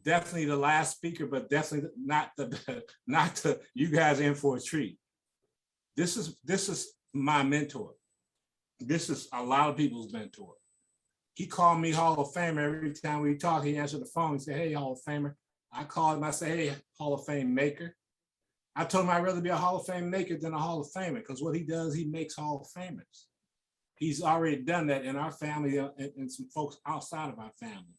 definitely the last speaker, but definitely not the you guys in for a treat. This is my mentor. This is a lot of people's mentor. He called me Hall of Famer every time we talk. He answered the phone and said, "Hey, Hall of Famer." I called him. I said, "Hey, Hall of Fame maker." I told him I'd rather be a Hall of Fame maker than a Hall of Famer, because what he does, he makes Hall of Famers. He's already done that in our family and some folks outside of our family.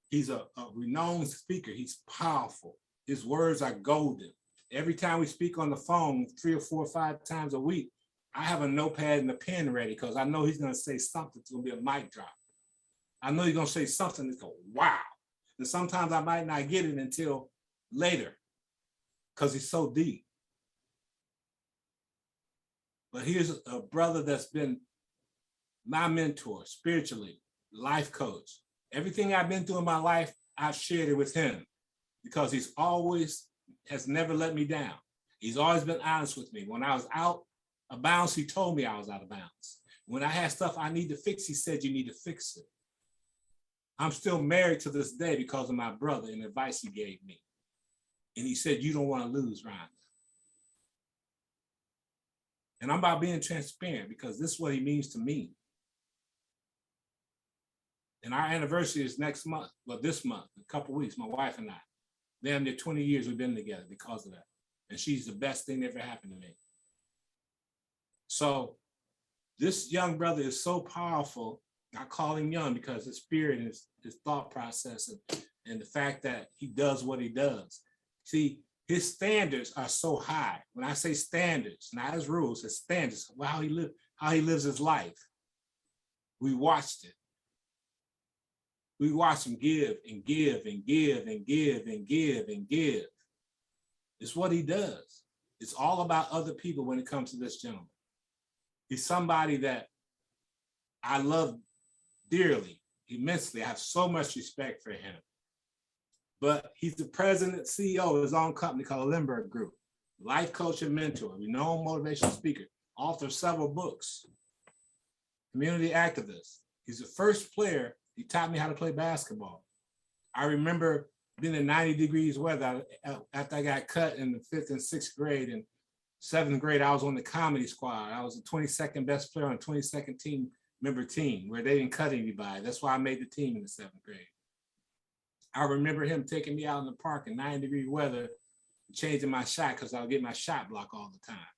He's a renowned speaker. He's powerful. His words are golden. Every time we speak on the phone 3 or 4 or 5 times a week, I have a notepad and a pen ready, because I know he's going to say something. It's going to be a mic drop. I know he's going to say something that's going, wow. And sometimes I might not get it until later, because he's so deep. But here's a brother that's been my mentor spiritually, life coach. Everything I've been through in my life, I've shared it with him, because he's always has never let me down. He's always been honest with me. When I was out of bounds, he told me I was out of bounds. When I had stuff I need to fix, he said, "You need to fix it." I'm still married to this day because of my brother and the advice he gave me. And he said, "You don't want to lose, Ryan." And I'm about being transparent, because this is what he means to me. And our anniversary is next month, well, this month, a couple of weeks, my wife and I. Damn near 20 years we've been together because of that. And she's the best thing that ever happened to me. So this young brother is so powerful. I call him young because his spirit and his thought process and the fact that he does what he does. See, his standards are so high. When I say standards, not his rules, his standards, how he lives his life. We watched it. We watched him give and give and give and give and give and give. It's what he does. It's all about other people when it comes to this gentleman. He's somebody that I love dearly, immensely. I have so much respect for him. But he's the president, CEO of his own company called Lindbergh Group. Life coach and mentor, renowned motivational speaker, author of several books, community activist. He's the first player. He taught me how to play basketball. I remember being in 90 degrees weather after I got cut in the 5th and 6th grade. And 7th grade, I was on the comedy squad. I was the 22nd best player on 22nd member team where they didn't cut anybody. That's why I made the team in the 7th grade. I remember him taking me out in the park in 90-degree weather, changing my shot because I would get my shot block all the time.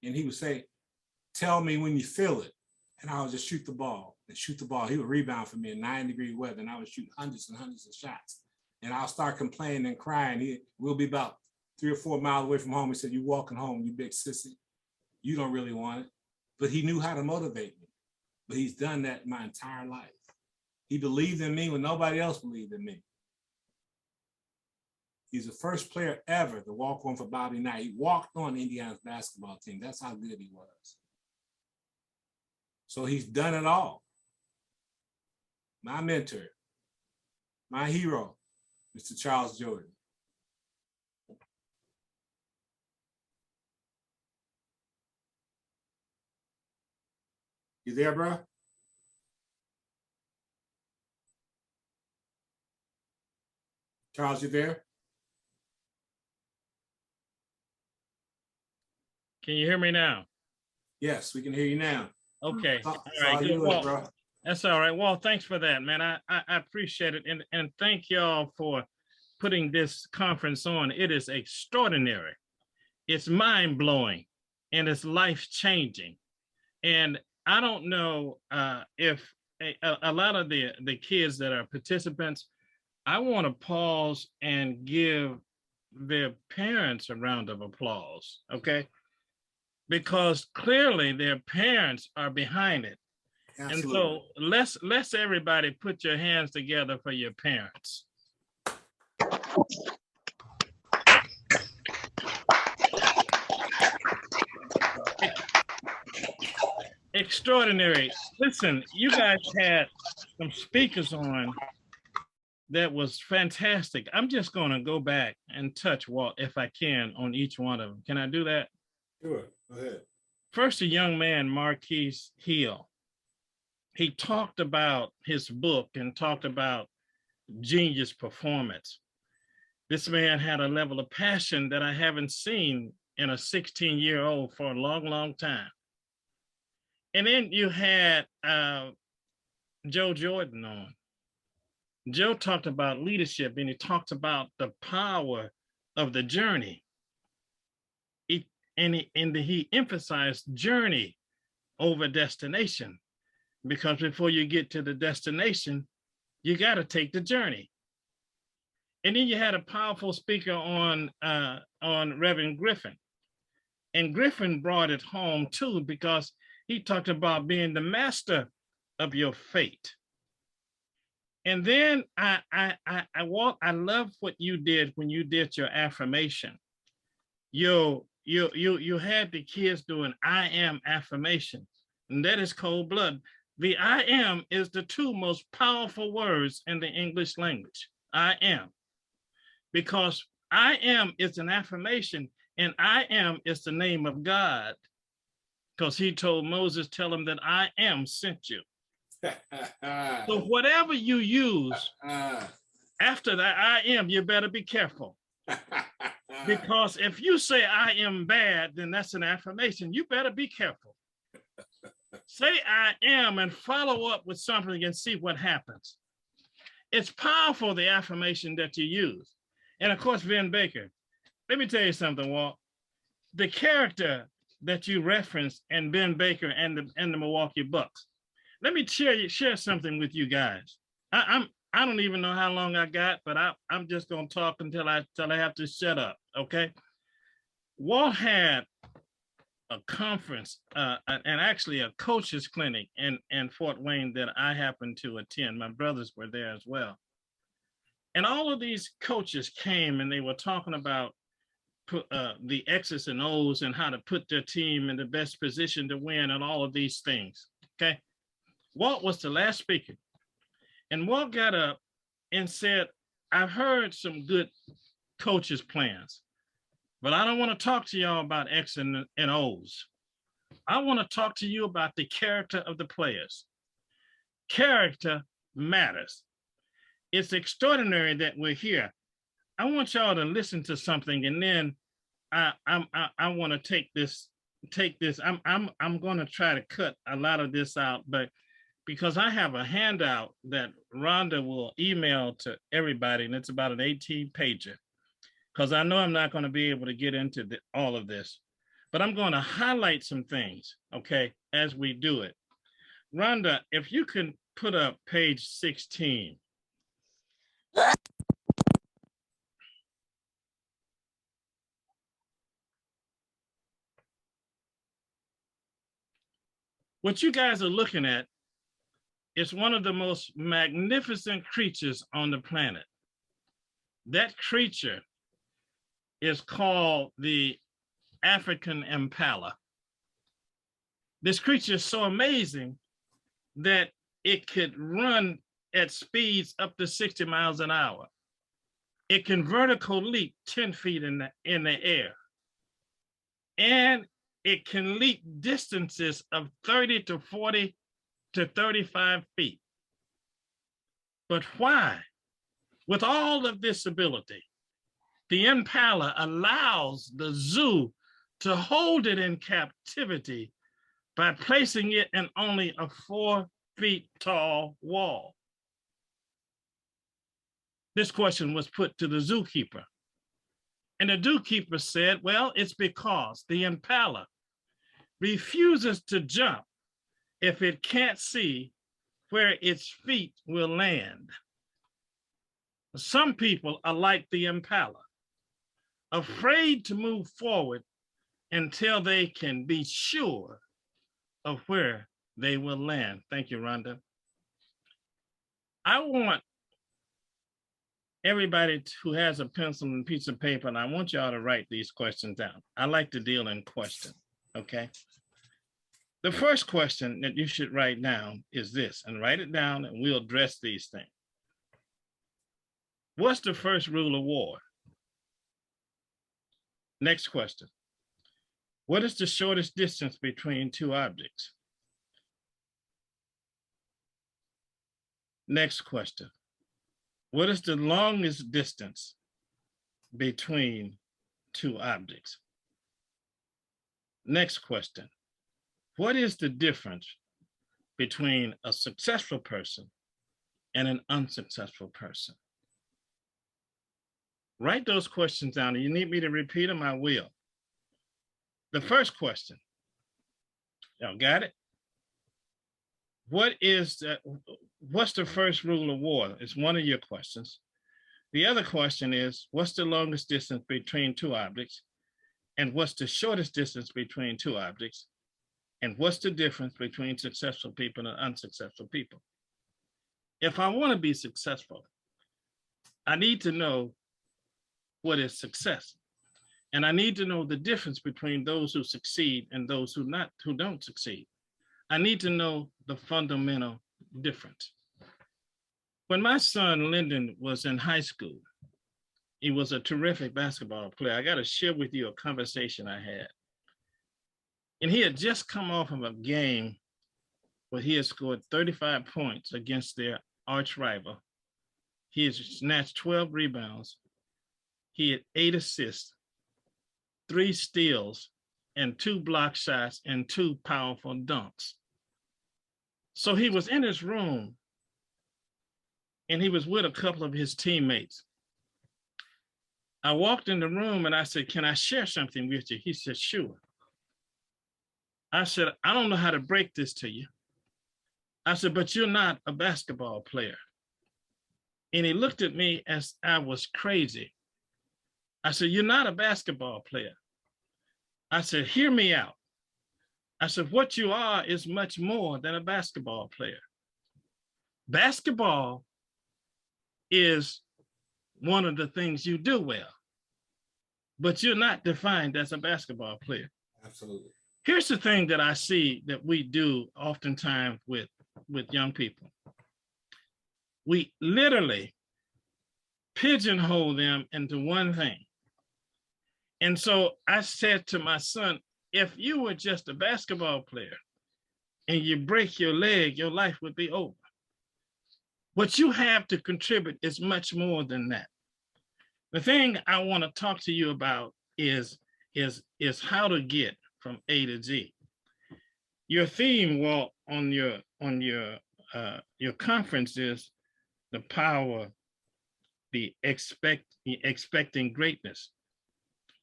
And he would say, "Tell me when you feel it." And I would just shoot the ball and shoot the ball. He would rebound for me in 90-degree weather, and I would shoot hundreds and hundreds of shots. And I'll start complaining and crying. We'll be about 3 or 4 miles away from home. He said, "You walking home, you big sissy. You don't really want it." But he knew how to motivate me. But he's done that my entire life. He believed in me when nobody else believed in me. He's the first player ever to walk on for Bobby Knight. He walked on Indiana's basketball team. That's how good he was. So he's done it all. My mentor, my hero, Mr. Charles Jordan. You there, bro? Charles, you there? Can you hear me now? Yes, we can hear you now. Okay. All right. good. Well, bro. That's all right. Well, thanks for that, man. I appreciate it. And thank y'all for putting this conference on. It is extraordinary. It's mind-blowing and it's life-changing. And I don't know if a lot of the kids that are participants, I want to pause and give their parents a round of applause, okay? Because clearly their parents are behind it. Absolutely. And so let's everybody put your hands together for your parents. Extraordinary. Listen, you guys had some speakers on that was fantastic. I'm just going to go back and touch, Walt, if I can, on each one of them. Can I do that? Sure, go ahead. First, a young man, Marquise Hill. He talked about his book and talked about genius performance. This man had a level of passion that I haven't seen in a 16-year-old for a long, long time. And then you had Joe Jordan on. Joe talked about leadership, and he talked about the power of the journey. He emphasized journey over destination, because before you get to the destination, you got to take the journey. And then you had a powerful speaker on Reverend Griffin. And Griffin brought it home too, because he talked about being the master of your fate. And then I love what you did when you did your affirmation. You had the kids doing I am affirmation, and that is cold blood. The I am is the two most powerful words in the English language. I am. Because I am is an affirmation, and I am is the name of God. Because he told Moses, tell him that I am sent you. So whatever you use after that I am, you better be careful. Because if you say I am bad, then that's an affirmation. You better be careful. Say I am and follow up with something and see what happens. It's powerful, the affirmation that you use. And of course, Ben Baker, let me tell you something, Walt. The character that you referenced in Ben Baker and the Milwaukee Bucks, let me share something with you guys. I don't even know how long I got, but I'm just gonna talk until I have to shut up. Okay. Walt had a conference and actually a coaches clinic in Fort Wayne that I happened to attend. My brothers were there as well. And all of these coaches came and they were talking about the X's and O's and how to put their team in the best position to win and all of these things. Okay. Walt was the last speaker. And Walt got up and said, I've heard some good coaches' plans, but I don't want to talk to y'all about X and O's. I want to talk to you about the character of the players. Character matters. It's extraordinary that we're here. I want y'all to listen to something, and then I want to take this. I'm going to try to cut a lot of this out, but because I have a handout that Rhonda will email to everybody, and it's about an 18-pager, because I know I'm not going to be able to get into all of this, but I'm going to highlight some things, okay, as we do it. Rhonda, if you can put up page 16. What you guys are looking at is one of the most magnificent creatures on the planet. That creature is called the African impala. This creature is so amazing that it could run at speeds up to 60 miles an hour. It can vertical leap 10 feet in the air. And it can leap distances of 30 to 40 to 35 feet. But why? With all of this ability, the impala allows the zoo to hold it in captivity by placing it in only a 4 feet tall wall. This question was put to the zookeeper. And the zookeeper said, well, it's because the impala refuses to jump if it can't see where its feet will land. Some people are like the impala, afraid to move forward until they can be sure of where they will land. Thank you, Rhonda. I want everybody who has a pencil and piece of paper, and I want y'all to write these questions down. I like to deal in questions, okay? The first question that you should write down is this, and write it down and we'll address these things. What's the first rule of war? Next question. What is the shortest distance between two objects? Next question. What is the longest distance between two objects? Next question. What is the difference between a successful person and an unsuccessful person? Write those questions down. You need me to repeat them? I will. The first question. Y'all got it? What's the first rule of war? It's one of your questions. The other question is, what's the longest distance between two objects? And what's the shortest distance between two objects? And what's the difference between successful people and unsuccessful people? If I want to be successful, I need to know what is success. And I need to know the difference between those who succeed and those who don't succeed. I need to know the fundamental difference. When my son Lyndon was in high school, he was a terrific basketball player. I got to share with you a conversation I had. And he had just come off of a game where he had scored 35 points against their arch rival. He had snatched 12 rebounds. He had 8 assists, 3 steals, and 2 block shots and 2 powerful dunks. So he was in his room and he was with a couple of his teammates. I walked in the room and I said, "Can I share something with you?" He said, "Sure." I said, "I don't know how to break this to you." I said, "But you're not a basketball player." And he looked at me as I was crazy. I said, "You're not a basketball player." I said, "Hear me out." I said, "What you are is much more than a basketball player. Basketball is one of the things you do well, but you're not defined as a basketball player." Absolutely. Here's the thing that I see that we do oftentimes with young people. We literally pigeonhole them into one thing. And so I said to my son, if you were just a basketball player and you break your leg, your life would be over. What you have to contribute is much more than that. The thing I want to talk to you about is how to get from A to Z. Your theme, Walt, on your conference is the power, expecting greatness.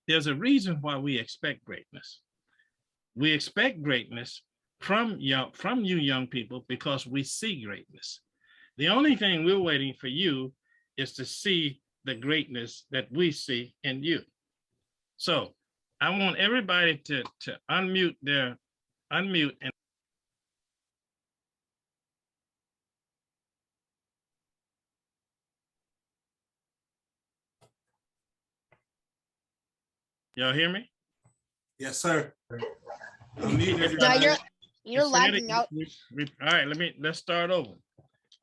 There's a reason why we expect greatness. We expect greatness from you young people because we see greatness. The only thing we're waiting for you is to see the greatness that we see in you. So I want everybody to unmute and y'all hear me? Yes, sir. Yeah, you're lagging out. All right, let's start over.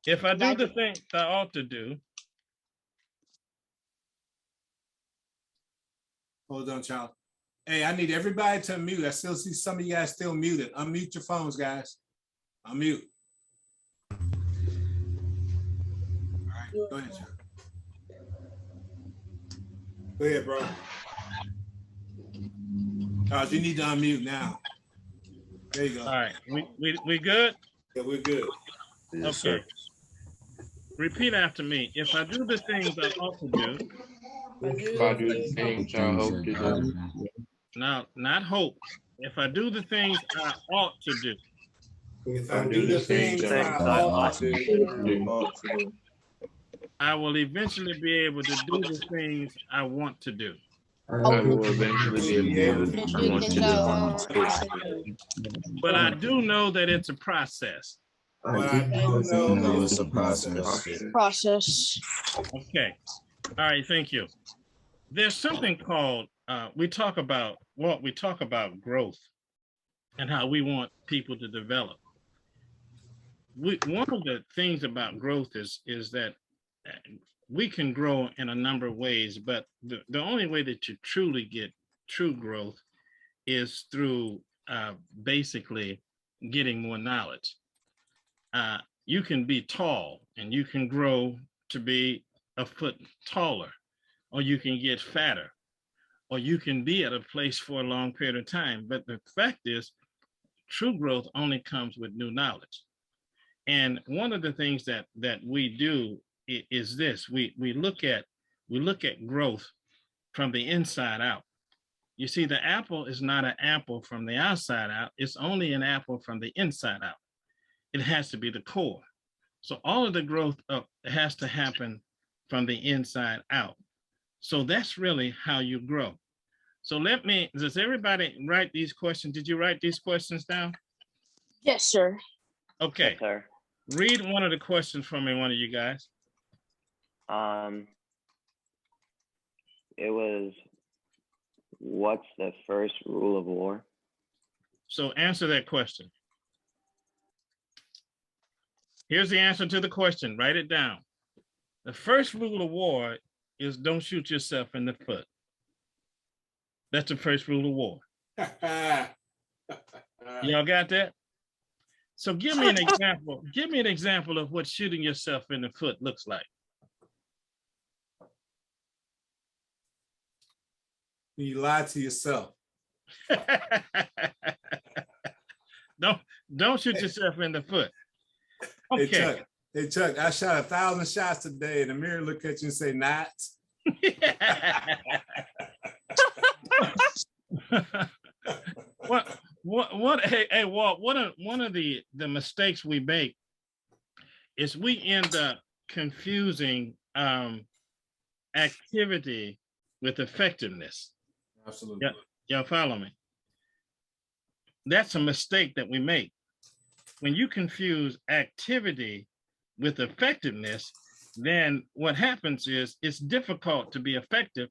If I do the things I ought to do. Hold on, child. Hey, I need everybody to unmute. I still see some of you guys still muted. Unmute your phones, guys. Unmute. All right, go ahead, child. Go ahead, bro. Charles, you need to unmute now. There you go. All right, we good? Yeah, we're good. Yes, Okay. sir. Repeat after me. If I do the things I ought to do. If I do the things I hope to do. Now, not hope. If I do the things I ought to do. If I do the things I ought to do, I will eventually be able to do the things I want to do. I will eventually be able to do what to do. But I do know that it's a process. but I do know it's a process. Process. Okay. All right. Thank you. There's something called we talk about growth and how we want people to develop. One of the things about growth is that we can grow in a number of ways, but the only way that you truly get true growth is through basically getting more knowledge. You can be tall and you can grow to be a foot taller, or you can get fatter, or you can be at a place for a long period of time. But the fact is, true growth only comes with new knowledge. And one of the things that we do is this: we look at growth from the inside out. You see, the apple is not an apple from the outside out. It's only an apple from the inside out. It has to be the core. So all of the growth has to happen from the inside out. So that's really how you grow. So does everybody write these questions? Did you write these questions down? Yes, sir. Okay. Yes, sir. Read one of the questions for me, one of you guys. It was, what's the first rule of war? So answer that question. Here's the answer to the question. Write it down. The first rule of war is don't shoot yourself in the foot. That's the first rule of war. Y'all got that? So give me an example. Give me an example of what shooting yourself in the foot looks like. You lie to yourself. Don't shoot yourself in the foot. Okay. Hey Chuck, I shot 1,000 shots today, and the mirror look at you and say, "Not." Hey Walt, one of the mistakes we make is we end up confusing activity with effectiveness. Absolutely. Y'all follow me? That's a mistake that we make. When you confuse activity with effectiveness, then what happens is it's difficult to be effective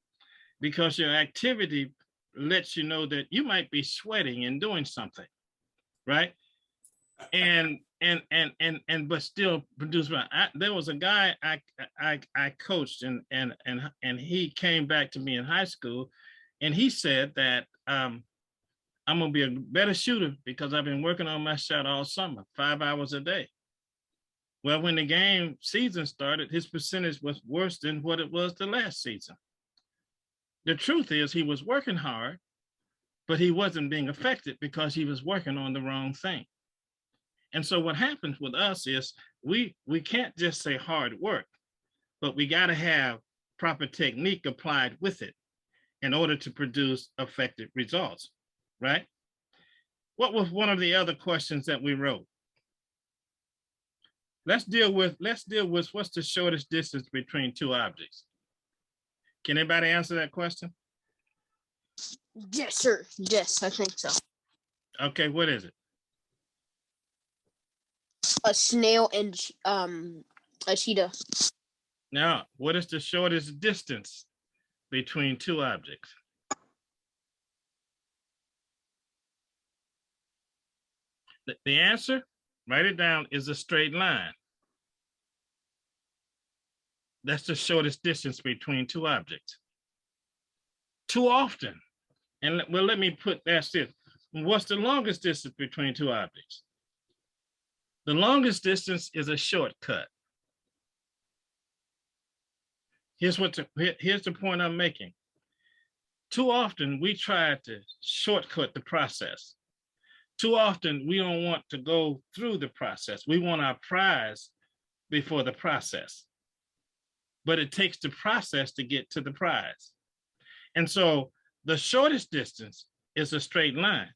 because your activity lets you know that you might be sweating and doing something, right? And but still produce. There was a guy I coached and he came back to me in high school, and he said that I'm gonna be a better shooter because I've been working on my shot all summer, 5 hours a day. Well, when the game season started, his percentage was worse than what it was the last season. The truth is he was working hard, but he wasn't being effective because he was working on the wrong thing. And so what happens with us is we can't just say hard work, but we got to have proper technique applied with it in order to produce effective results, right? What was one of the other questions that we wrote? Let's deal with what's the shortest distance between two objects. Can anybody answer that question? Yes, sir. Yes, I think so. Okay, what is it? A snail and a cheetah. Now, what is the shortest distance between two objects? The answer, write it down, is a straight line. That's the shortest distance between two objects. Too often, and well, let me put that's it. What's the longest distance between two objects? The longest distance is a shortcut. Here's the point I'm making. Too often we try to shortcut the process. Too often we don't want to go through the process. We want our prize before the process. But it takes the process to get to the prize. And so the shortest distance is a straight line.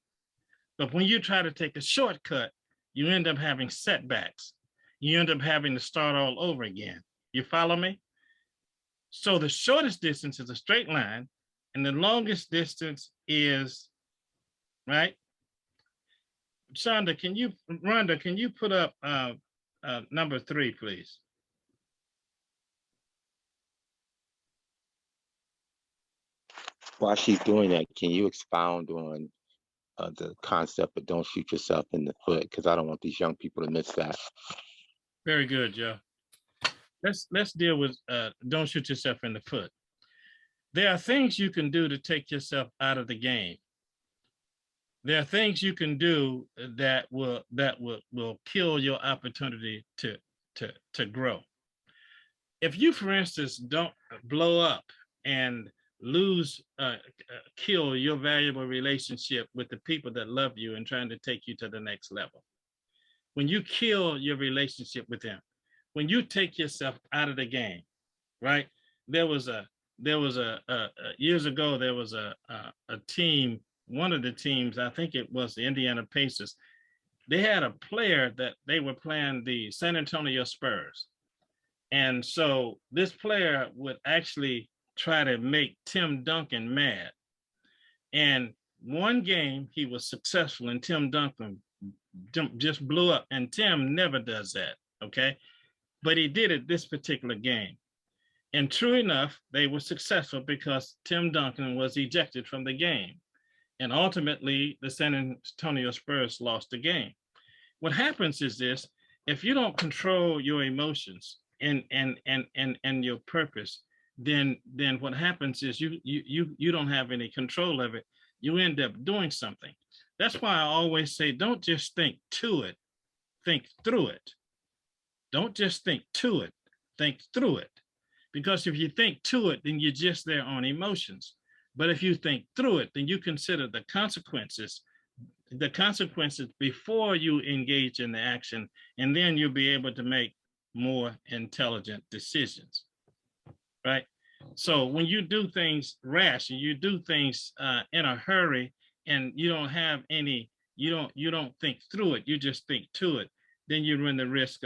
But when you try to take a shortcut, you end up having setbacks. You end up having to start all over again. You follow me? So the shortest distance is a straight line, and the longest distance is, right? Rhonda, can you put up number 3, please? While she's doing that, can you expound on the concept of don't shoot yourself in the foot? Because I don't want these young people to miss that. Very good, Joe. Let's deal with don't shoot yourself in the foot. There are things you can do to take yourself out of the game. There are things you can do that will kill your opportunity to grow. if you, for instance, don't blow up and lose, kill your valuable relationship with the people that love you and trying to take you to the next level, when you kill your relationship with them, when you take yourself out of the game, right? There was a years ago, there was a team, one of the teams, I think it was the Indiana Pacers. They had a player that they were playing the San Antonio Spurs. And so this player would actually try to make Tim Duncan mad. And one game he was successful and Tim Duncan just blew up, and Tim never does that, okay? But he did it this particular game. And true enough, they were successful because Tim Duncan was ejected from the game. And ultimately, the San Antonio Spurs lost the game. What happens is this: if you don't control your emotions and your purpose, then what happens is you don't have any control of it. You end up doing something. That's why I always say, don't just think to it, think through it. Don't just think to it, think through it. Because if you think to it, then you're just there on emotions. But if you think through it, then you consider the consequences before you engage in the action, and then you'll be able to make more intelligent decisions, right? So when you do things rash and you do things in a hurry, and you don't have any, you don't think through it, you just think to it, then you run the risk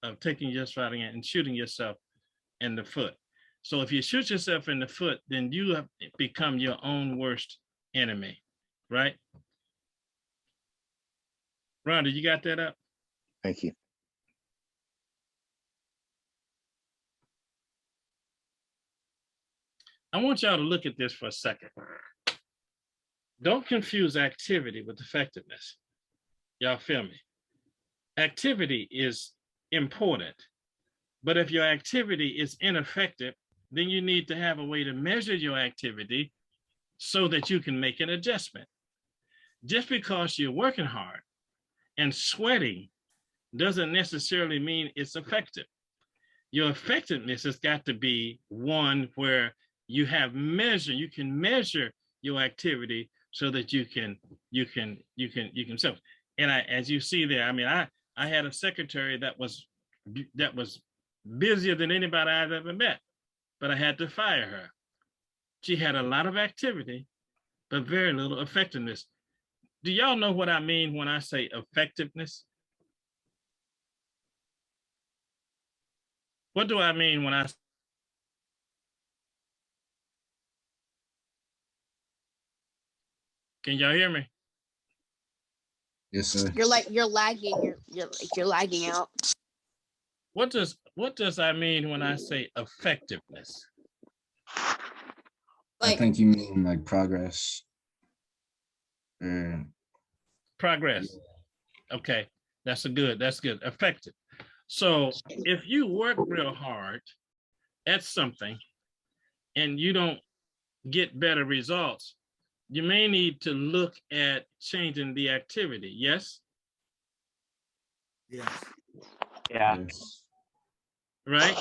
of taking your shot and shooting yourself in the foot. So if you shoot yourself in the foot, then you have become your own worst enemy, right? Rhonda, you got that up? Thank you. I want y'all to look at this for a second. Don't confuse activity with effectiveness. Y'all feel me? Activity is important, but if your activity is ineffective, then you need to have a way to measure your activity so that you can make an adjustment. Just because you're working hard and sweating doesn't necessarily mean it's effective. Your effectiveness has got to be one where you have measure, you can measure your activity so that you can self. And as you see there, I mean, I had a secretary that was busier than anybody I've ever met, but I had to fire her. She had a lot of activity, but very little effectiveness. Do y'all know what I mean when I say effectiveness? What do I mean when I? Can y'all hear me? Yes, sir. You're lagging. You're lagging out. What does I mean when I say effectiveness? I think you mean like progress. Progress. Okay, that's good. Effective. So if you work real hard at something and you don't get better results, you may need to look at changing the activity. Yes? Yes. Yeah. Yes. Right?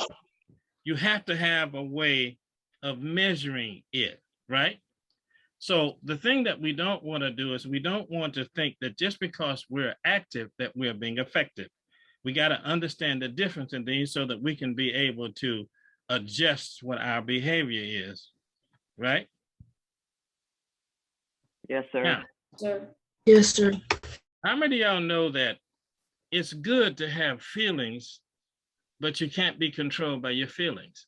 You have to have a way of measuring it, right? So the thing that we don't want to do is we don't want to think that just because we're active that we're being effective. We got to understand the difference in these so that we can be able to adjust what our behavior is, right? Yes, sir. Now, Yes, sir. how many of y'all know that it's good to have feelings, but you can't be controlled by your feelings?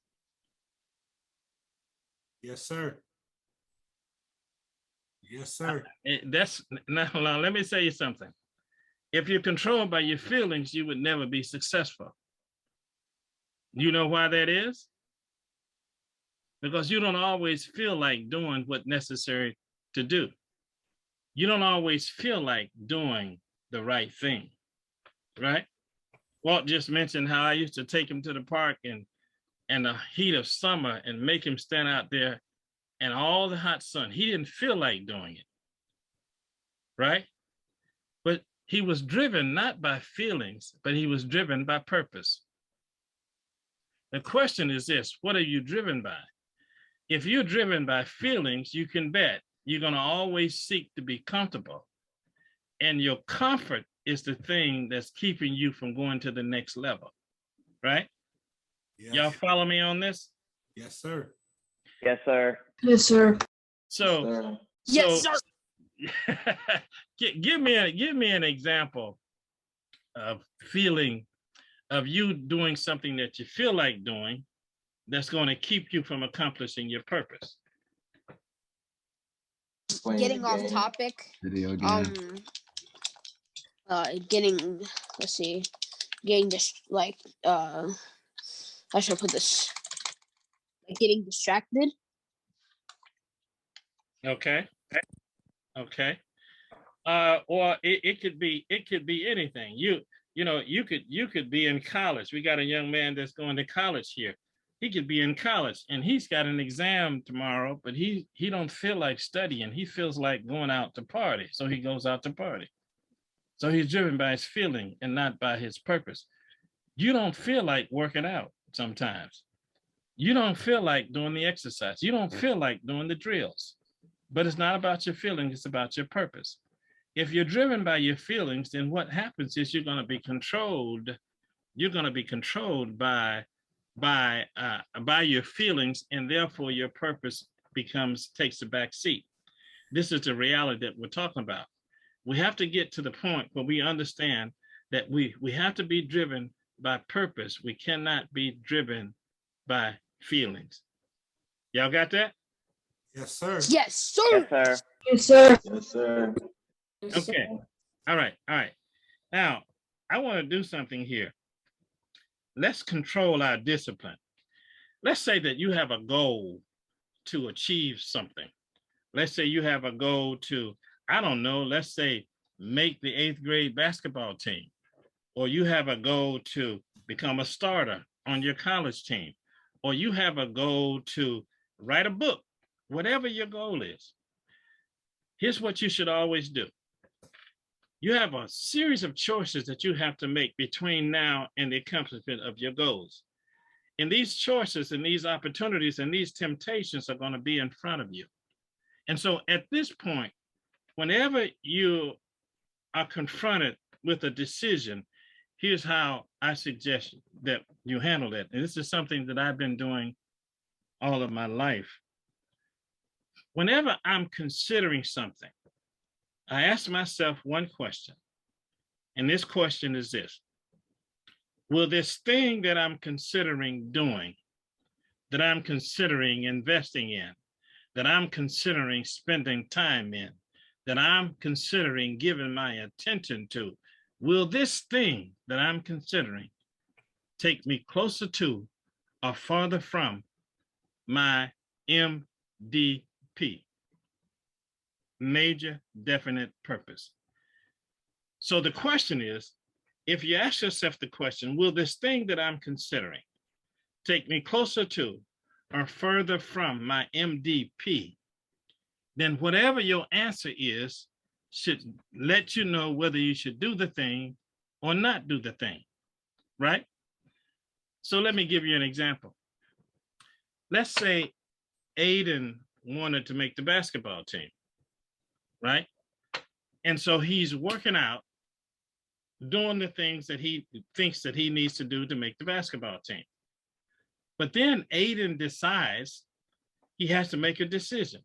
Yes, sir. Yes, sir. Now, let me say you something. If you're controlled by your feelings, you would never be successful. You know why that is? Because you don't always feel like doing what's necessary to do. You don't always feel like doing the right thing, right? Walt just mentioned how I used to take him to the park in the heat of summer and make him stand out there in all the hot sun. He didn't feel like doing it, right? But he was driven not by feelings, but he was driven by purpose. The question is this: what are you driven by? If you're driven by feelings, you can bet you're going to always seek to be comfortable. And your comfort is the thing that's keeping you from going to the next level, right? Yes. Y'all follow me on this? Yes, sir. Yes, sir. Yes, sir. So, Yes, sir. give me an example of feeling of you doing something that you feel like doing that's going to keep you from accomplishing your purpose. Getting off topic. Video game. Getting, let's see, getting just like, how should I put this? Like getting distracted. Okay. Okay. Or it could be anything. You could be in college. We got a young man that's going to college here. He could be in college and he's got an exam tomorrow, but he don't feel like studying. He feels like going out to party, so he goes out to party. So he's driven by his feeling and not by his purpose. You don't feel like working out sometimes. You don't feel like doing the exercise. You don't feel like doing the drills. But it's not about your feelings, it's about your purpose. If you're driven by your feelings, then what happens is you're going to be controlled. You're going to be controlled by your feelings, and therefore your purpose takes a back seat. This is the reality that we're talking about. We have to get to the point where we understand that we have to be driven by purpose. We cannot be driven by feelings. Y'all got that? Yes, sir. Yes, sir. Yes, sir. Yes, sir. Yes, sir. Okay. All right. Now, I want to do something here. Let's control our discipline. Let's say that you have a goal to achieve something. Let's say you have a goal to, I don't know, let's say make the 8th grade basketball team, or you have a goal to become a starter on your college team, or you have a goal to write a book, whatever your goal is. Here's what you should always do. You have a series of choices that you have to make between now and the accomplishment of your goals. And these choices and these opportunities and these temptations are going to be in front of you. And so at this point, whenever you are confronted with a decision, here's how I suggest that you handle it. And this is something that I've been doing all of my life. Whenever I'm considering something, I ask myself one question. And this question is this: will this thing that I'm considering doing, that I'm considering investing in, that I'm considering spending time in, that I'm considering giving my attention to, will this thing that I'm considering take me closer to or farther from my MDP, major definite purpose? So the question is, if you ask yourself the question, will this thing that I'm considering take me closer to or further from my MDP, then whatever your answer is should let you know whether you should do the thing or not do the thing, right? So let me give you an example. Let's say Aiden wanted to make the basketball team, right? And so he's working out, doing the things that he thinks that he needs to do to make the basketball team. But then Aiden decides he has to make a decision.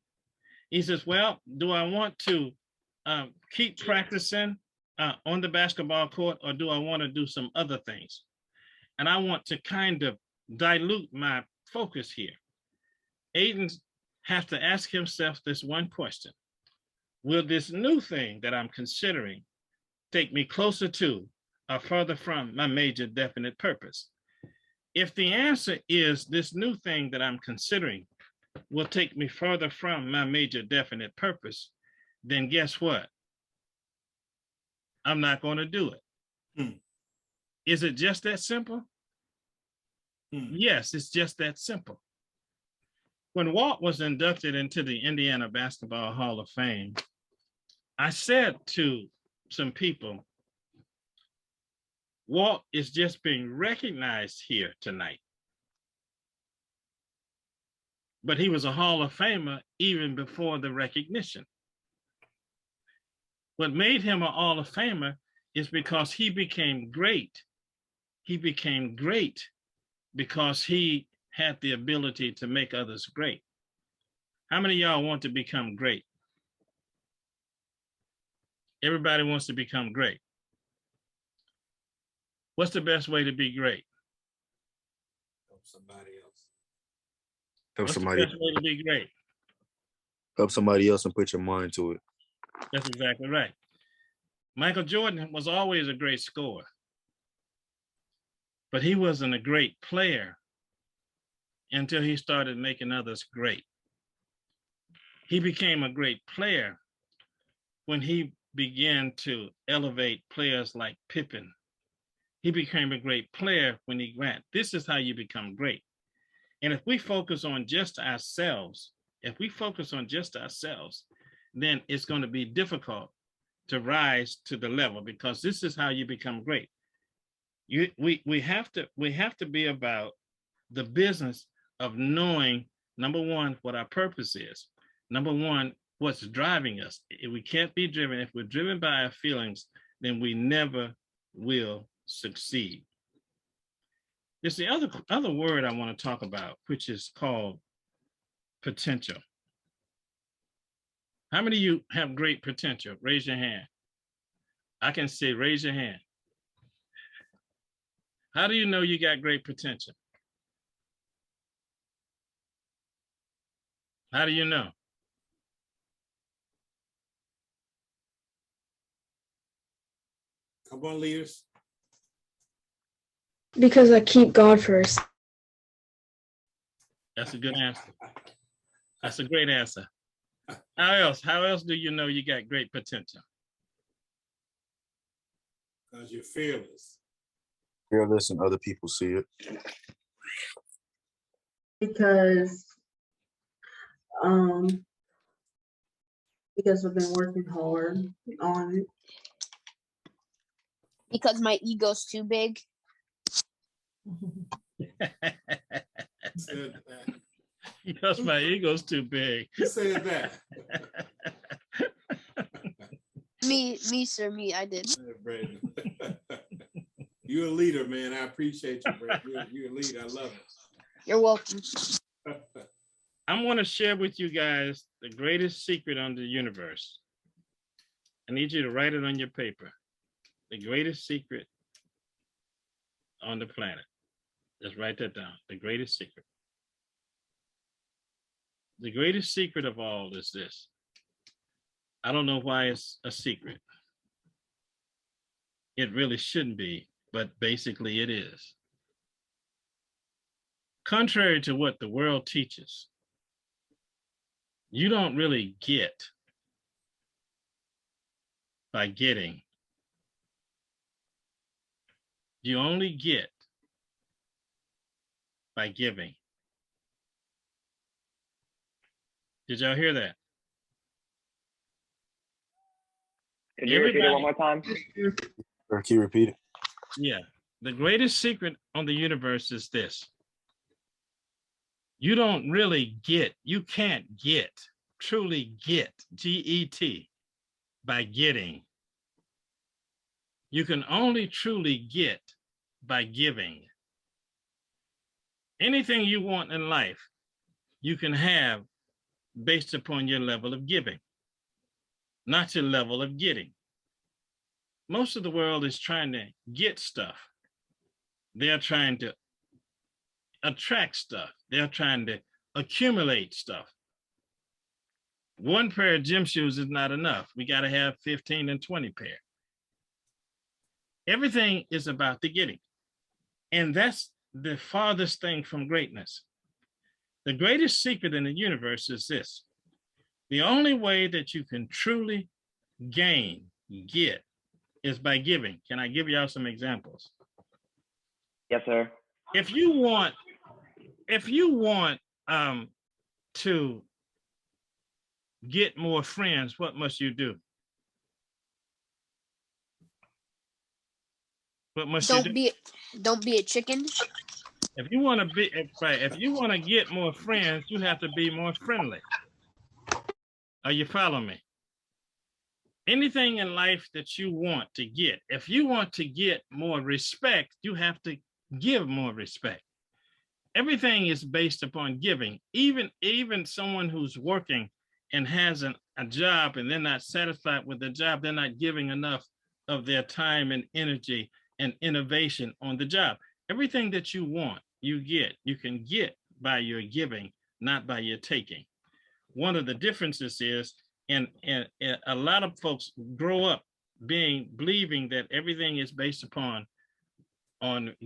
He says, well, do I want to keep practicing on the basketball court, or do I want to do some other things? And I want to kind of dilute my focus here. Aiden has to ask himself this one question: will this new thing that I'm considering take me closer to or further from my major definite purpose? If the answer is this new thing that I'm considering will take me further from my major definite purpose, then guess what? I'm not going to do it. Is it just that simple? Yes, it's just that simple. When Walt was inducted into the Indiana Basketball Hall of Fame, I said to some people, Walt is just being recognized here tonight. but he was a Hall of Famer even before the recognition. What made him a Hall of Famer is because he became great. He became great because he had the ability to make others great. How many of y'all want to become great? Everybody wants to become great. What's the best way to be great? Help somebody else. What's the best way to be great? Help somebody else and put your mind to it. That's exactly right. Michael Jordan was always a great scorer, but he wasn't a great player until he started making others great. He became a great player when he began to elevate players like Pippen. He became a great player when he went. This is how you become great. And if we focus on just ourselves, then it's going to be difficult to rise to the level, because this is how you become great. We have to be about the business of knowing, number one, what our purpose is. Number one, what's driving us. We can't be driven. If we're driven by our feelings, then we never will succeed. There's the other word I want to talk about, which is called potential. How many of you have great potential? Raise your hand. I can say, raise your hand. How do you know you got great potential? How do you know? Come on, leaders. Because I keep God first. That's a good answer. That's a great answer. How else do you know you got great potential? Because you're fearless. Fearless and other people see it. Because I've been working hard on it. Because my ego's too big. Said that. Because my ego's too big. Who said that? Me, sir, I did. Brandon. You're a leader, man. I appreciate you, Brandon. You're a leader. I love it. You're welcome. I'm going to share with you guys the greatest secret on the universe. I need you to write it on your paper. The greatest secret on the planet. Just write that down. The greatest secret. The greatest secret of all is this. I don't know why it's a secret. It really shouldn't be, but basically it is. Contrary to what the world teaches, you don't really get by getting. You only get by giving. Did y'all hear that? Can you repeat it one more time? Or can you repeat it? Yeah. The greatest secret on the universe is this. You don't really get, you can't get, truly get, G-E-T, by getting. You can only truly get by giving. Anything you want in life, you can have based upon your level of giving, not your level of getting. Most of the world is trying to get stuff. They're trying to attract stuff. They're trying to accumulate stuff. One pair of gym shoes is not enough. We got to have 15 and 20 pair. Everything is about the getting. And that's the farthest thing from greatness. The greatest secret in the universe is this. The only way that you can truly gain, get, is by giving. Can I give y'all some examples? Yes, sir. If you want to get more friends, what must you do? What must you do? Don't be a chicken. If you want to be, if you want to get more friends, you have to be more friendly. Are you following me? Anything in life that you want to get, if you want to get more respect, you have to give more respect. Everything is based upon giving. Even someone who's working and has a job and they're not satisfied with the job, they're not giving enough of their time and energy and innovation on the job. Everything that you want, you can get by your giving, not by your taking. One of the differences is, and a lot of folks grow up believing that everything is based upon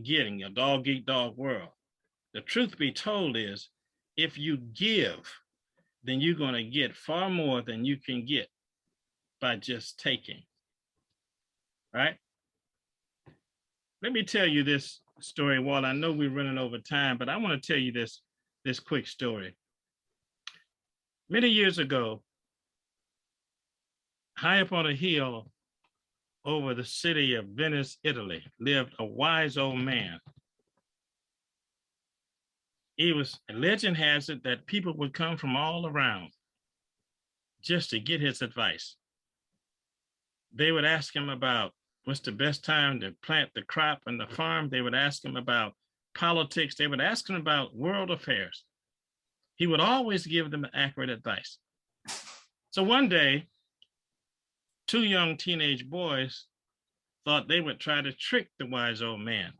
getting a dog eat dog world. The truth be told is, if you give, then you're going to get far more than you can get by just taking, right? Let me tell you this story, Walt. I know we're running over time, but I want to tell you this quick story. Many years ago, high up on a hill over the city of Venice, Italy, lived a wise old man. Legend has it that people would come from all around just to get his advice. They would ask him about what's the best time to plant the crop and the farm. They would ask him about politics. They would ask him about world affairs. He would always give them accurate advice. So one day, two young teenage boys thought they would try to trick the wise old man.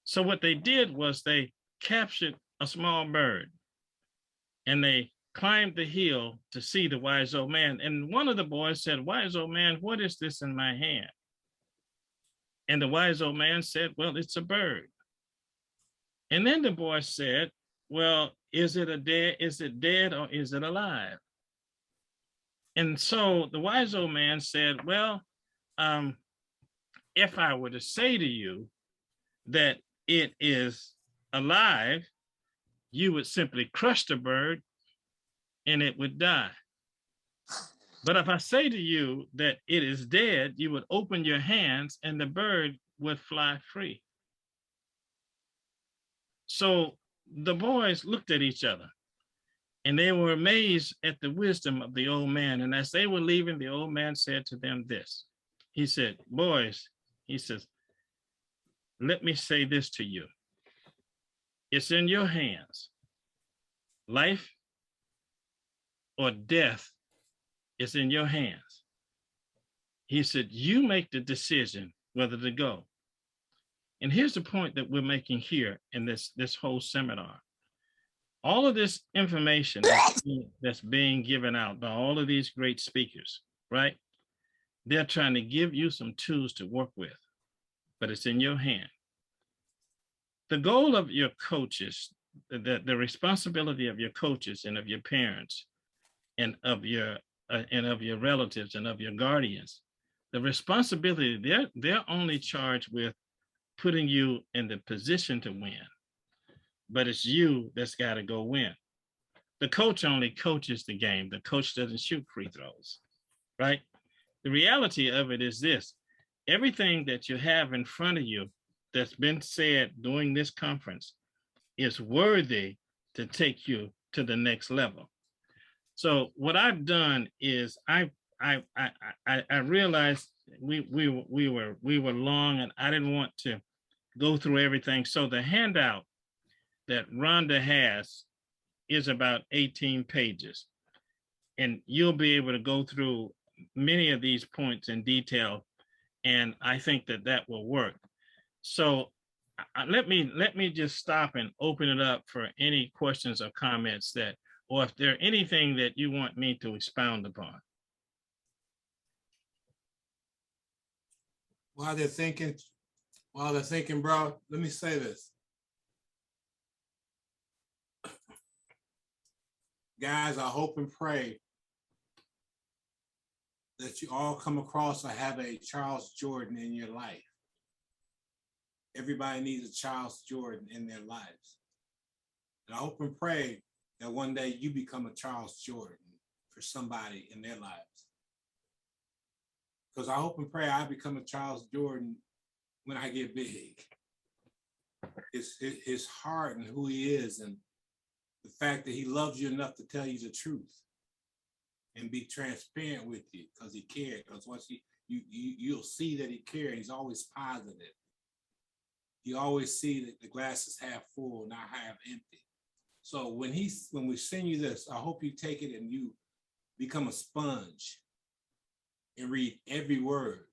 So what they did was they captured a small bird and they climbed the hill to see the wise old man. And one of the boys said, "Wise old man, what is this in my hand?" And the wise old man said, "Well, it's a bird." And then the boy said, "Well, is it dead or is it alive?" And so the wise old man said, "Well, if I were to say to you that it is alive, you would simply crush the bird and it would die. But if I say to you that it is dead, you would open your hands and the bird would fly free." So the boys looked at each other and they were amazed at the wisdom of the old man. And as they were leaving, the old man said to them this. He said, "Boys," he says, "let me say this to you. It's in your hands. Life or death is in your hands." He said, "You make the decision whether to go." And here's the point that we're making here in this whole seminar. All of this information that's being given out by all of these great speakers, right? They're trying to give you some tools to work with, but it's in your hand. The goal of your coaches, the responsibility of your coaches and of your parents and of your relatives and of your guardians, the responsibility, they're only charged with putting you in the position to win, but it's you that's got to go win. The coach only coaches the game. The coach doesn't shoot free throws, right? The reality of it is this: everything that you have in front of you that's been said during this conference is worthy to take you to the next level. So what I've done is I realized we were long and I didn't want to go through everything. So the handout that Rhonda has is about 18 pages. And you'll be able to go through many of these points in detail. And I think that will work. So let me just stop and open it up for any questions or comments or if there's anything that you want me to expound upon. While they're thinking, bro, let me say this. Guys, I hope and pray that you all come across or have a Charles Jordan in your life. Everybody needs a Charles Jordan in their lives. And I hope and pray that one day you become a Charles Jordan for somebody in their lives. Because I hope and pray I become a Charles Jordan when I get big. his heart and who he is, and the fact that he loves you enough to tell you the truth and be transparent with you because he cared. Because once you'll see that he cared. He's always positive. You always see that the glass is half full, not half empty. So when we send you this, I hope you take it and you become a sponge and read every word.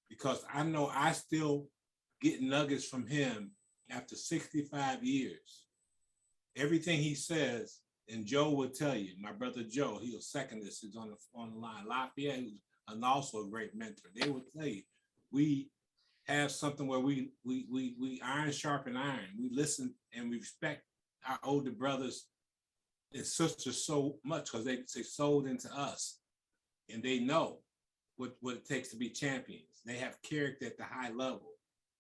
Because I know I still get nuggets from him after 65 years. Everything he says, and Joe will tell you, my brother Joe, he'll second this, he's on the line. Lafayette, who's also a great mentor, they will tell you, we have something where we iron sharpen iron. We listen and we respect our older brothers and sisters so much because they sold into us and they know what it takes to be champions. They have character at the high level.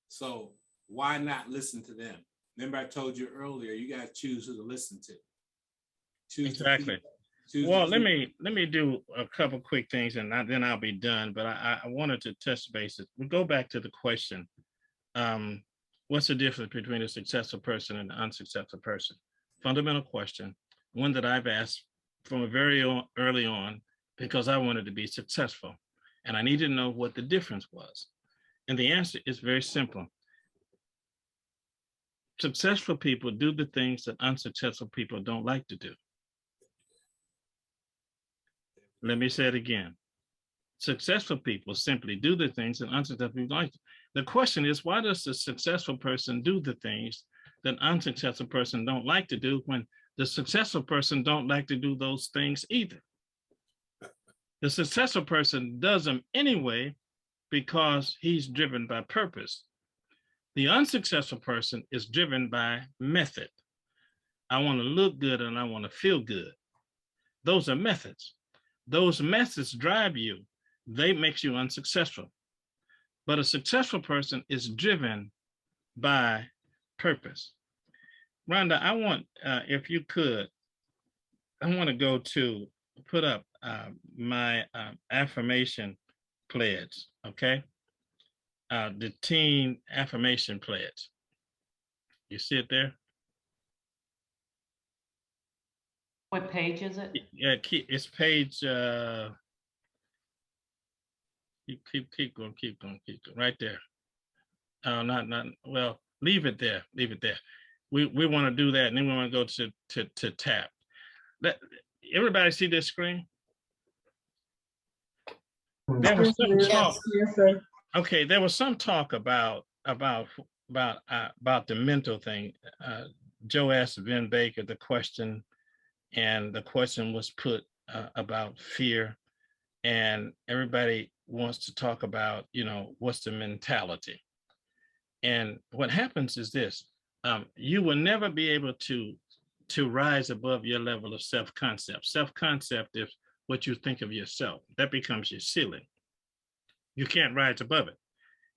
So why not listen to them? Remember I told you earlier, you got to choose who to listen to. Exactly. Well, let me do a couple quick things and then I'll be done. But I wanted to touch bases. We'll go back to the question. What's the difference between a successful person and an unsuccessful person? Fundamental question, one that I've asked from a very early on because I wanted to be successful. And I needed to know what the difference was. And the answer is very simple. Successful people do the things that unsuccessful people don't like to do. Let me say it again. Successful people simply do the things that unsuccessful people like to. The question is, why does the successful person do the things that unsuccessful person don't like to do when the successful person don't like to do those things either? The successful person does them anyway because he's driven by purpose. The unsuccessful person is driven by method. I want to look good and I want to feel good. Those are methods. Those methods drive you. They make you unsuccessful. But a successful person is driven by purpose. Rhonda, I want, if you could, I want to go to put up my affirmation pledge, okay? The teen affirmation pledge. You see it there? What page is it? Yeah, it's page, keep going, right there. Well, leave it there. We want to do that, and then we want to go to tap. Everybody see this screen? There was some talk. Okay, there was some talk about the mental thing. Joe asked Vin Baker the question, and the question was put about fear, and everybody wants to talk about, what's the mentality. And what happens is this: you will never be able to rise above your level of self-concept. Self-concept is what you think of yourself. That becomes your ceiling. You can't rise above it.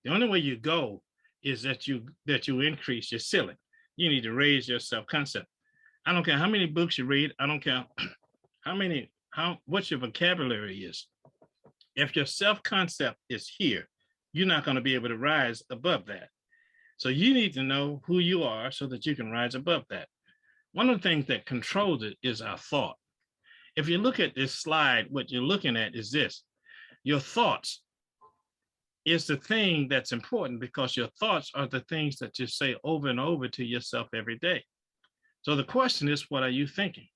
The only way you go is that you increase your ceiling. You need to raise your self-concept. I don't care how many books you read. I don't care what your vocabulary is. If your self-concept is here, you're not going to be able to rise above that. So you need to know who you are so that you can rise above that. One of the things that controls it is our thought. If you look at this slide, what you're looking at is this: your thoughts is the thing that's important, because your thoughts are the things that you say over and over to yourself every day. So the question is, what are you thinking?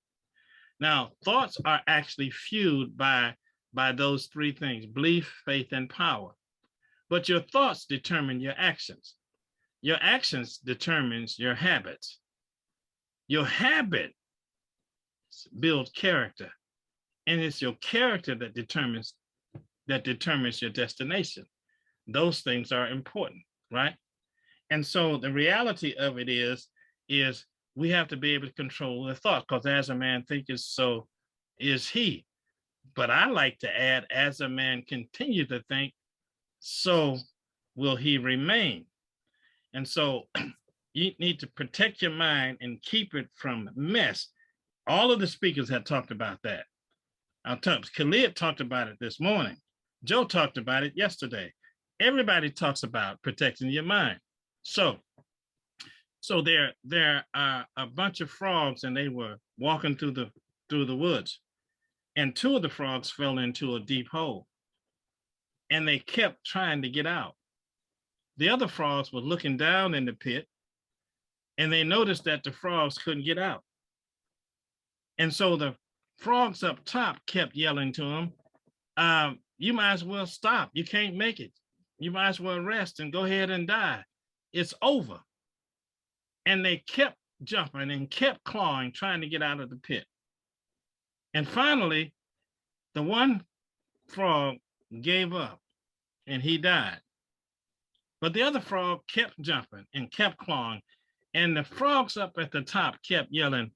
Now, thoughts are actually fueled by those three things: belief, faith, and power. But your thoughts determine your actions. Your actions determines your habits. Your habit builds character, and it's your character that determines your destination. Those things are important, right? And so the reality of it is we have to be able to control the thoughts, because as a man thinketh, so is he. But I like to add, as a man continue to think, so will he remain. And so you need to protect your mind and keep it from mess. All of the speakers have talked about that. Khalid talked about it this morning. Joe talked about it yesterday. Everybody talks about protecting your mind. So So there are a bunch of frogs, and they were walking through the woods, and two of the frogs fell into a deep hole, and they kept trying to get out. The other frogs were looking down in the pit, and they noticed that the frogs couldn't get out. And so the frogs up top kept yelling to them, you might as well stop. You can't make it. You might as well rest and go ahead and die. It's over. And they kept jumping and kept clawing, trying to get out of the pit. And finally, the one frog gave up and he died. But the other frog kept jumping and kept clawing. And the frogs up at the top kept yelling,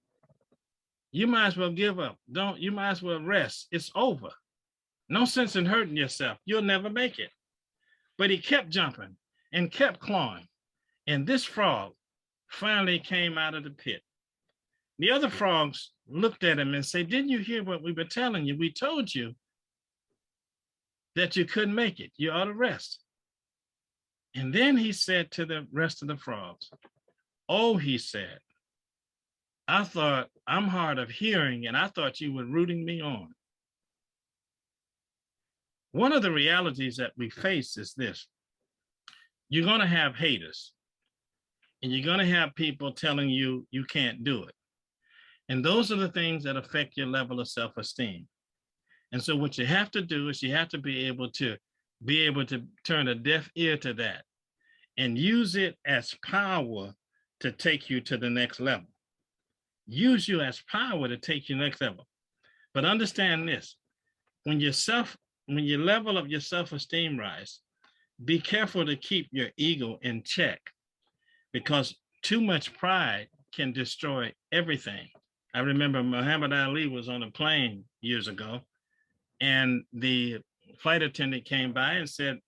you might as well give up. You might as well rest. It's over. No sense in hurting yourself. You'll never make it. But he kept jumping and kept clawing. And this frog finally came out of the pit. The other frogs looked at him and said, didn't you hear what we were telling you? We told you that you couldn't make it. You ought to rest. And then he said to the rest of the frogs, oh, he said, I thought I'm hard of hearing and I thought you were rooting me on. One of the realities that we face is this. You're going to have haters and you're going to have people telling you you can't do it. And those are the things that affect your level of self-esteem. And so what you have to do is you have to be able to turn a deaf ear to that and use it as power to take you to the next level. Use you as power to take you next level. But understand this, when your level of your self-esteem rise, be careful to keep your ego in check because too much pride can destroy everything. I remember Muhammad Ali was on a plane years ago and the flight attendant came by and said,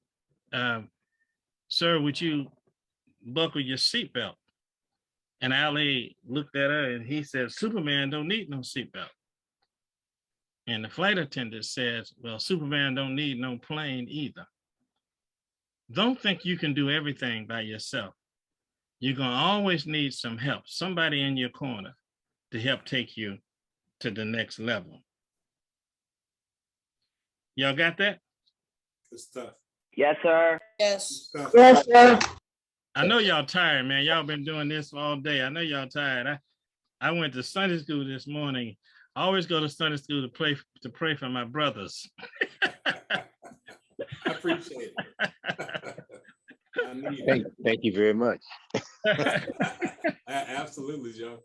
sir, would you buckle your seatbelt? And Ali looked at her and he said, Superman don't need no seatbelt. And the flight attendant says, well, Superman don't need no plane either. Don't think you can do everything by yourself. You're going to always need some help, somebody in your corner to help take you to the next level. Y'all got that? Good stuff. Yes, sir. Yes. Yes, sir. I know y'all tired, man. Y'all been doing this all day. I know y'all tired. I went to Sunday school this morning. I always go to Sunday school to pray for my brothers. I appreciate it. I need it. Thank you very much. Absolutely, Joe.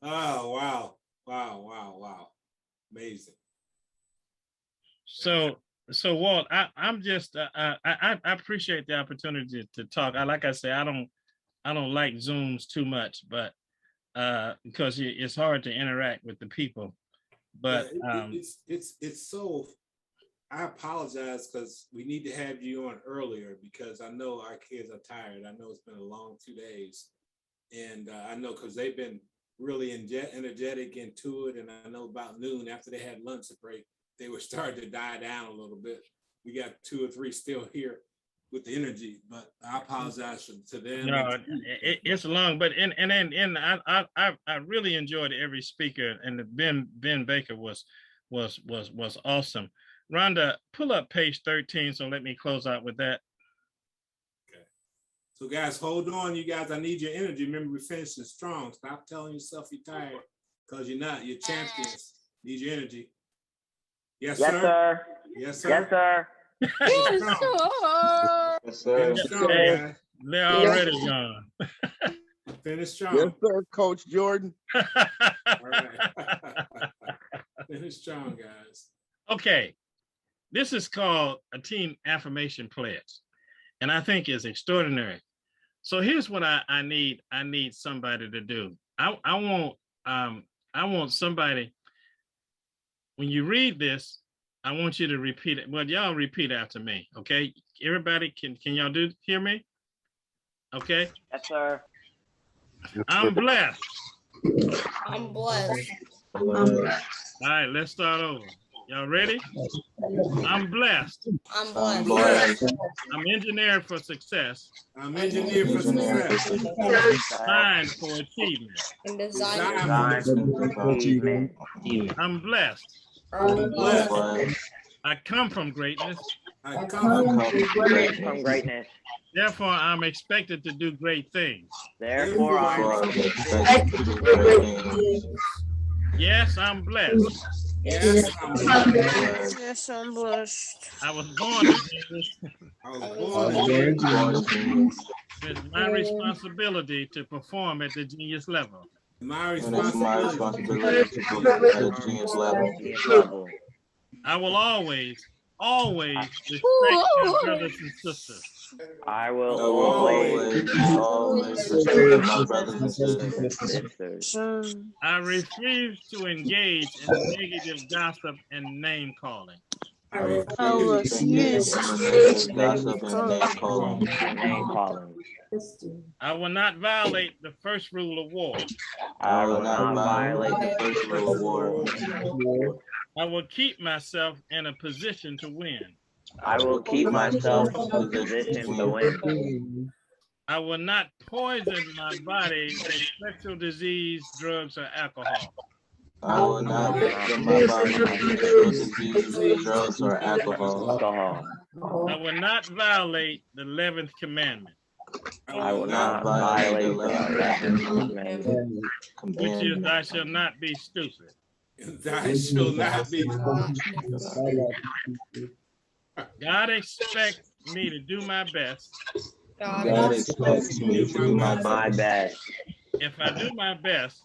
Oh, wow. Wow. Amazing. So Walt, I'm just I appreciate the opportunity to talk. Like I say, I don't like Zooms too much, but because it's hard to interact with the people. But it's so. I apologize because we need to have you on earlier because I know our kids are tired. I know it's been a long 2 days, and I know because they've been really energetic into it, and I know about noon after they had lunch break, they were starting to die down a little bit. We got 2 or 3 still here with the energy, but I apologize to them. No, it's long, but I really enjoyed every speaker, and Ben Baker was awesome. Rhonda, pull up page 13, so let me close out with that. Okay. So guys, hold on, you guys. I need your energy. Remember, we're finishing strong. Stop telling yourself you're tired because you're not. You're champions. Need your energy. Yes, Yes, sir. sir. Yes, sir. Yes, sir. Yes, sir. Finish strong, guys. They're already gone. Finish strong. Yes, sir, Coach Jordan. All right. Finish strong, guys. Okay. This is called a team affirmation pledge, and I think it's extraordinary. So here's what I need. I need somebody to do. I want somebody. When you read this, I want you to repeat it. Well, y'all repeat after me, okay? Everybody, can y'all hear me? Okay. Yes, sir. I'm blessed. I'm blessed. All right, let's start over. Y'all ready? I'm blessed. I'm I'm blessed. blessed. I'm engineered for success. I'm engineered for success. Designed for achievement. I'm Designed designed. for Achievement. I'm blessed. I'm blessed. I come from greatness. I come From greatness. Therefore, I'm expected to do great things. Therefore, I'm Yes, I'm blessed. Yes, I'm blessed. Yes, I'm blessed. I was born to do this. I was born. It's my responsibility to perform at the genius level. My responsibility. genius level. I will always respect my brothers and sisters. I will always respect my brothers and sisters. I refuse to engage in negative gossip and name calling. I refuse. Gossip and name calling. I will not violate the first rule of war. I will not violate the first rule of war. I will keep myself in a position to win. I will keep myself in a position to win. I will not poison my body with sexual disease, drugs, or alcohol. I will not poison my body with disease, drugs, or alcohol. I will not violate the 11th commandment. I will not violate the 11th commandment, which is, I shall not be stupid. I shall not be. God expects me to do my best. God expects me to do my best. If I do my best,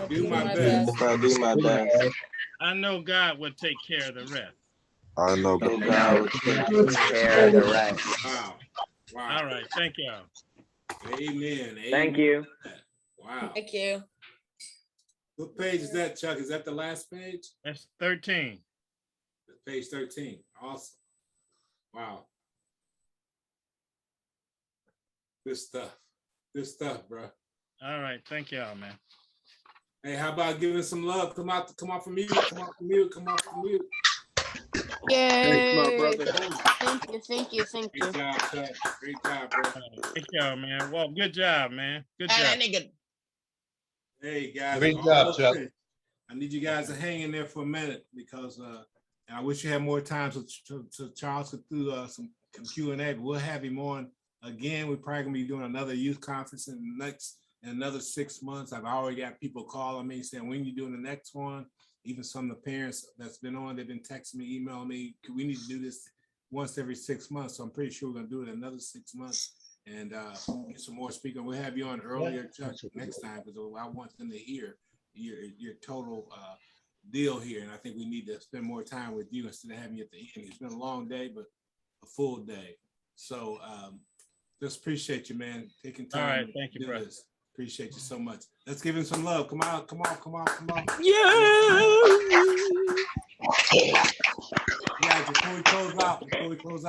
If I do my best, I know God will take care of the rest. I know God will take care of the rest. Wow. All right. Thank y'all. Amen. Thank you. Wow. Thank you. What page is that, Chuck? Is that the last page? That's 13. Page 13. Awesome. Wow. Good stuff. Good stuff, bro. All right. Thank y'all, man. Hey, how about giving some love? Come off from mute. Come off from mute. Come off from mute. Yay. My brother. Thank you. Great job, Chuck. Great job, bro. Thank y'all, man. Well, good job, man. Good job. Hey, guys. Great job, Chuck. I need you guys to hang in there for a minute because and I wish you had more time so Charles could do some Q&A, but we'll have him on again. We're probably gonna be doing another youth conference in another 6 months. I've already got people calling me saying, when you doing the next one? Even some of the parents that's been on, they've been texting me, emailing me, we need to do this once every 6 months. So I'm pretty sure we're gonna do it another 6 months and get some more speakers. We'll have you on earlier, Chuck, next time because I want them to hear your total deal here. And I think we need to spend more time with you instead of having you at the end. It's been a long day, but a full day. So just appreciate you, man, taking time. All right, thank you, brother. Appreciate you so much. Let's give him some love. Come on. Yeah.